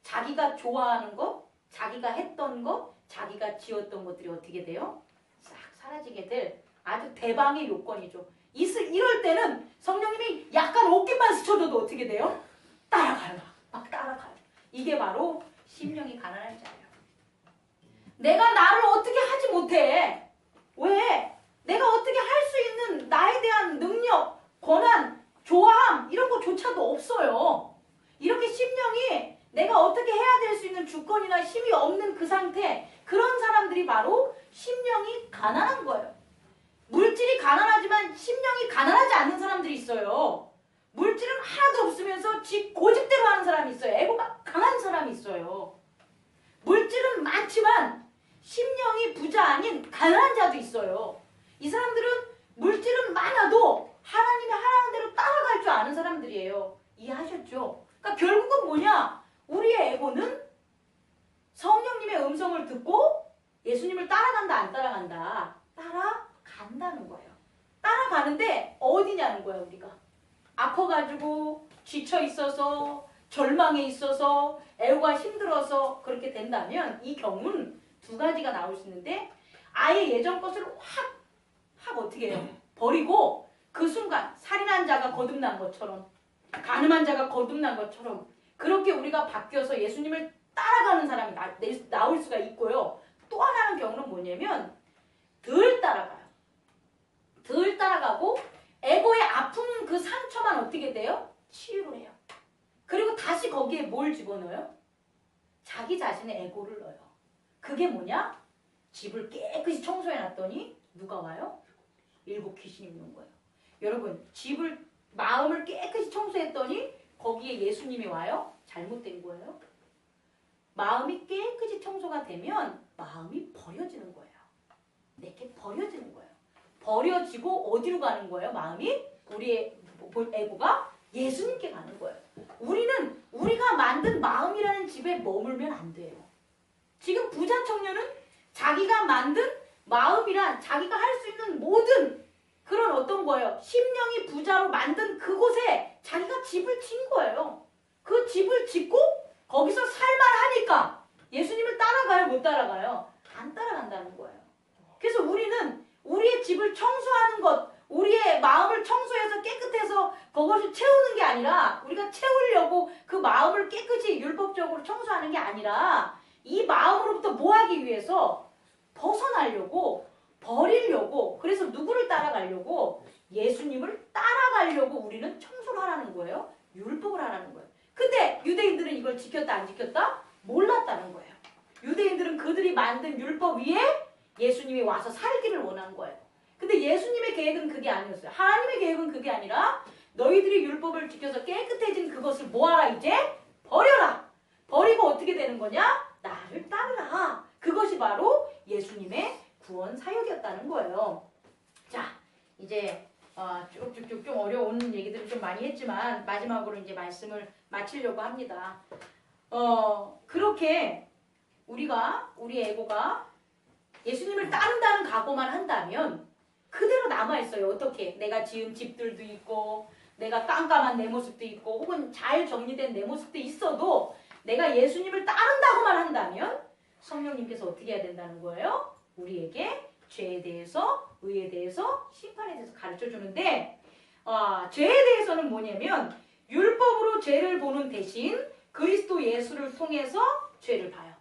자기가 좋아하는 것, 자기가 했던 것, 자기가 지었던 것들이 어떻게 돼요? 싹 사라지게 될 아주 대방의 요건이죠. 이럴 때는 성령님이 약간 옷깃만 스쳐줘도 어떻게 돼요? 따라가요. 막 따라가요. 이게 바로 심령이 가난한 자예요. 내가 나를 어떻게 하지 못해. 왜? 내가 어떻게 할 수 있는 나에 대한 능력, 권한, 좋아함 이런 거조차도 없어요. 이렇게 심령이 내가 어떻게 해야 될 수 있는 주권이나 힘이 없는 그 상태, 그런 사람들이 바로 심령이 가난한 거예요. 물질이 가난하지만 심령이 가난하지 않는 사람들이 있어요. 물질은 하나도 없으면서 지 고집대로 하는 사람이 있어요. 에고가 강한 사람이 있어요. 물질은 많지만 심령이 부자 아닌 가난한 자도 있어요. 이 사람들은 물질은 많아도 하나님의 하라는 대로 따라갈 줄 아는 사람들이에요. 이해하셨죠? 그러니까 결국은 뭐냐? 우리의 에고는 성령님의 음성을 듣고 예수님을 따라간다 안 따라간다? 따라간다는 거예요. 따라가는데 어디냐는 거야 우리가. 아파가지고 지쳐 있어서 절망에 있어서 에고가 힘들어서 그렇게 된다면 이 경우는 두 가지가 나올 수 있는데 아예 예전 것을 확 어떻게 해요? 버리고 그 순간 살인한 자가 거듭난 것처럼 간음한 자가 거듭난 것처럼 그렇게 우리가 바뀌어서 예수님을 따라가는 사람이 나올 수가 있고요. 또 하나는 경우는 뭐냐면 덜 따라가요. 덜 따라가고 에고의 아픈 그 상처만 어떻게 돼요? 치유를 해요. 그리고 다시 거기에 뭘 집어넣어요? 자기 자신의 에고를 넣어요. 그게 뭐냐? 집을 깨끗이 청소해놨더니 누가 와요? 7 귀신이 오는 거예요. 여러분 마음을 깨끗이 청소했더니 거기에 예수님이 와요? 잘못된 거예요. 마음이 깨끗이 청소가 되면 마음이 버려지는 거예요. 내게 버려지는 거예요. 버려지고 어디로 가는 거예요? 마음이? 우리의 에고가 예수님께 가는 거예요. 우리는 우리가 만든 마음이라는 집에 머물면 안 돼요. 지금 부자 청년은 자기가 만든 마음이란 자기가 할 수 있는 모든 그런 어떤 거예요? 심령이 부자로 만든 그곳에 자기가 집을 진 거예요. 그 집을 짓고 거기서 살만하니까 예수님을 따라가요? 못 따라가요? 안 따라간다는 거예요. 그래서 우리는 우리의 집을 청소하는 것, 우리의 마음을 청소해서 깨끗해서 그것을 채우는 게 아니라 우리가 채우려고 그 마음을 깨끗이 율법적으로 청소하는 게 아니라 이 마음으로부터 뭐 하기 위해서 벗어나려고 버리려고 그래서 누구를 따라가려고 예수님을 따라가려고 우리는 청소를 하라는 거예요. 율법을 하라는 거예요. 근데 유대인들은 이걸 지켰다 안 지켰다? 몰랐다는 거예요. 유대인들은 그들이 만든 율법 위에 예수님이 와서 살기를 원한 거예요. 근데 예수님의 계획은 그게 아니었어요. 하나님의 계획은 그게 아니라 너희들이 율법을 지켜서 깨끗해진 그것을 뭐하라 이제? 버려라. 버리고 어떻게 되는 거냐? 나를 따르라. 그것이 바로 예수님의 구원 사역이었다는 거예요. 자, 이제 쭉쭉쭉 좀 어려운 얘기들을 좀 많이 했지만 마지막으로 이제 말씀을 마치려고 합니다. 그렇게 우리 에고가 예수님을 따른다는 각오만 한다면 그대로 남아있어요. 어떻게? 내가 지은 집들도 있고 내가 깜깜한 내 모습도 있고 혹은 잘 정리된 내 모습도 있어도 내가 예수님을 따른다고만 한다면 성령님께서 어떻게 해야 된다는 거예요? 우리에게 죄에 대해서, 의에 대해서, 심판에 대해서 가르쳐 주는데 죄에 대해서는 뭐냐면 율법으로 죄를 보는 대신 그리스도 예수를 통해서 죄를 봐요.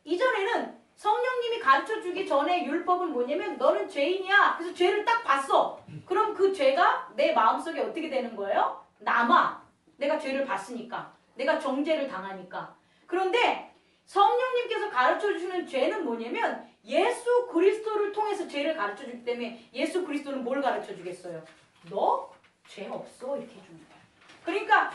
이전에는 성령님이 가르쳐주기 전에 율법은 뭐냐면 너는 죄인이야. 그래서 죄를 딱 봤어. 그럼 그 죄가 내 마음속에 어떻게 되는 거예요? 남아. 내가 죄를 봤으니까. 내가 정죄를 당하니까. 그런데 성령님께서 가르쳐주시는 죄는 뭐냐면 예수 그리스도를 통해서 죄를 가르쳐주기 때문에 예수 그리스도는 뭘 가르쳐주겠어요? 너 죄 없어 이렇게 해주는 거야. 그러니까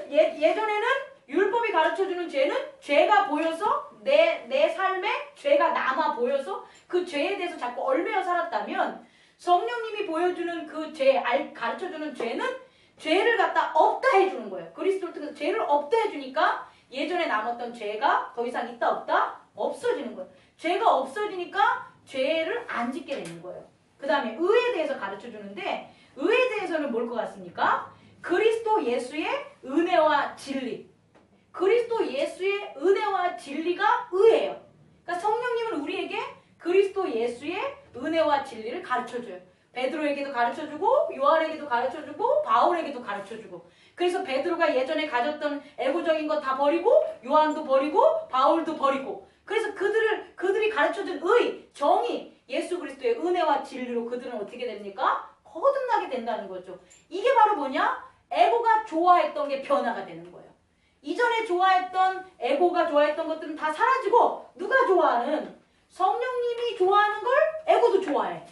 예전에는 율법이 가르쳐주는 죄는 죄가 보여서 내 삶에 죄가 남아 보여서 그 죄에 대해서 자꾸 얽매여 살았다면 성령님이 보여주는 그 죄, 가르쳐주는 죄는 죄를 갖다 없다 해주는 거예요. 그리스도를 통해서 죄를 없다 해주니까 예전에 남았던 죄가 더 이상 있다 없다? 없어지는 거예요. 죄가 없어지니까 죄를 안 짓게 되는 거예요. 그 다음에 의에 대해서 가르쳐주는데 의에 대해서는 뭘 것 같습니까? 그리스도 예수의 은혜와 진리. 그리스도 예수의 은혜와 진리가 의예요. 그러니까 성령님은 우리에게 그리스도 예수의 은혜와 진리를 가르쳐줘요. 베드로에게도 가르쳐주고 요한에게도 가르쳐주고 바울에게도 가르쳐주고 그래서 베드로가 예전에 가졌던 애고적인 거 다 버리고 요한도 버리고 바울도 버리고 그래서 그들이 가르쳐준 의, 정의, 예수 그리스도의 은혜와 진리로 그들은 어떻게 됩니까? 거듭나게 된다는 거죠. 이게 바로 뭐냐? 에고가 좋아했던 게 변화가 되는 거예요. 이전에 좋아했던 에고가 좋아했던 것들은 다 사라지고 누가 좋아하는? 성령님이 좋아하는 걸 에고도 좋아해.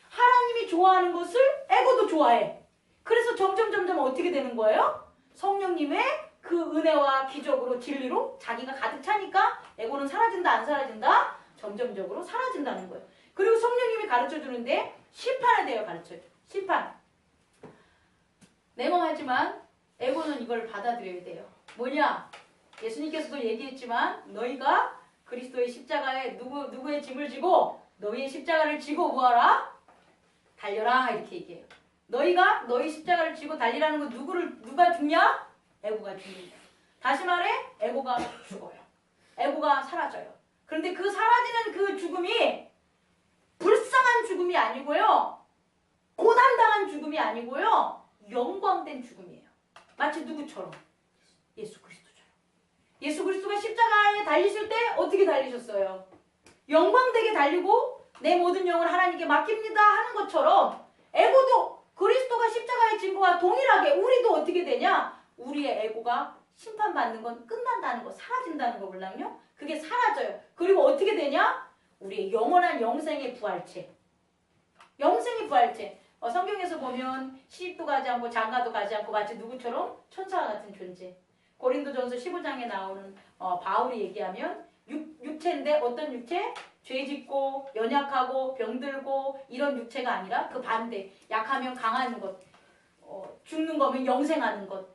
하나님이 좋아하는 것을 에고도 좋아해. 그래서 점점 어떻게 되는 거예요? 성령님의 그 은혜와 기적으로 진리로 자기가 가득 차니까 에고는 사라진다 안 사라진다? 점점적으로 사라진다는 거예요. 그리고 성령님이 가르쳐주는데 심판에 대해 가르쳐요. 심판. 냉엄하지만 에고는 이걸 받아들여야 돼요. 뭐냐? 예수님께서도 얘기했지만 너희가 그리스도의 십자가에 누구의 짐을 지고 너희의 십자가를 지고 뭐하라? 달려라 이렇게 얘기해요. 너희가 너희 십자가를 지고 달리라는 건 누가 죽냐? 에고가 죽는다. 다시 말해 에고가 죽어요. 에고가 사라져요. 그런데 그 사라지는 그 죽음이 불쌍한 죽음이 아니고요. 고난당한 죽음이 아니고요. 영광된 죽음이에요. 마치 누구처럼? 예수 그리스도처럼. 예수 그리스도가 십자가에 달리실 때 어떻게 달리셨어요? 영광되게 달리고 내 모든 영을 하나님께 맡깁니다 하는 것처럼 에고도 그리스도가 십자가에 진 거와 동일하게 우리도 어떻게 되냐? 우리의 에고가 심판받는 건 끝난다는 거, 사라진다는 거 몰라요? 그게 사라져요. 그리고 어떻게 되냐? 우리의 영원한 영생의 부활체. 영생의 부활체. 성경에서 보면 시집도 가지 않고 장가도 가지 않고 마치 누구처럼 천사와 같은 존재. 고린도전서 15장에 나오는 바울이 얘기하면 육체인데 어떤 육체? 죄짓고 연약하고 병들고 이런 육체가 아니라 그 반대. 약하면 강한 것. 죽는 거면 영생하는 것.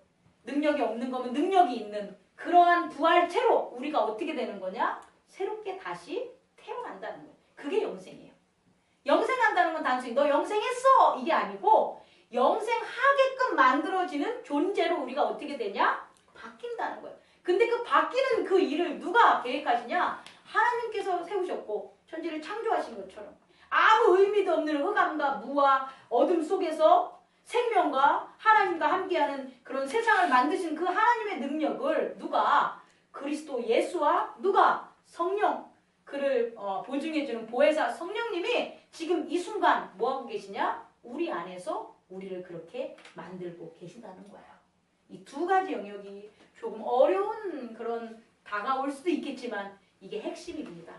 능력이 없는 거면 능력이 있는 그러한 부활체로 우리가 어떻게 되는 거냐? 새롭게 다시 태어난다는 거예요. 그게 영생이에요. 영생한다는 건 단순히 너 영생했어 이게 아니고 영생하게끔 만들어지는 존재로 우리가 어떻게 되냐? 바뀐다는 거예요. 근데 그 바뀌는 그 일을 누가 계획하시냐? 하나님께서 세우셨고 천지를 창조하신 것처럼 아무 의미도 없는 흑암과 무와 어둠 속에서 생명과 하나님과 함께하는 그런 세상을 만드신 그 하나님의 능력을 누가? 그리스도 예수와 누가? 성령. 그를 보증해주는 보혜사 성령님이 지금 이 순간 뭐하고 계시냐? 우리 안에서 우리를 그렇게 만들고 계신다는 거예요. 이 두 가지 영역이 조금 어려운 그런 다가올 수도 있겠지만 이게 핵심입니다.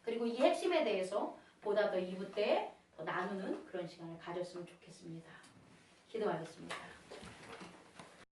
그리고 이 핵심에 대해서 보다 더 2부 때 더 나누는 그런 시간을 가졌으면 좋겠습니다. 기도하겠습니다.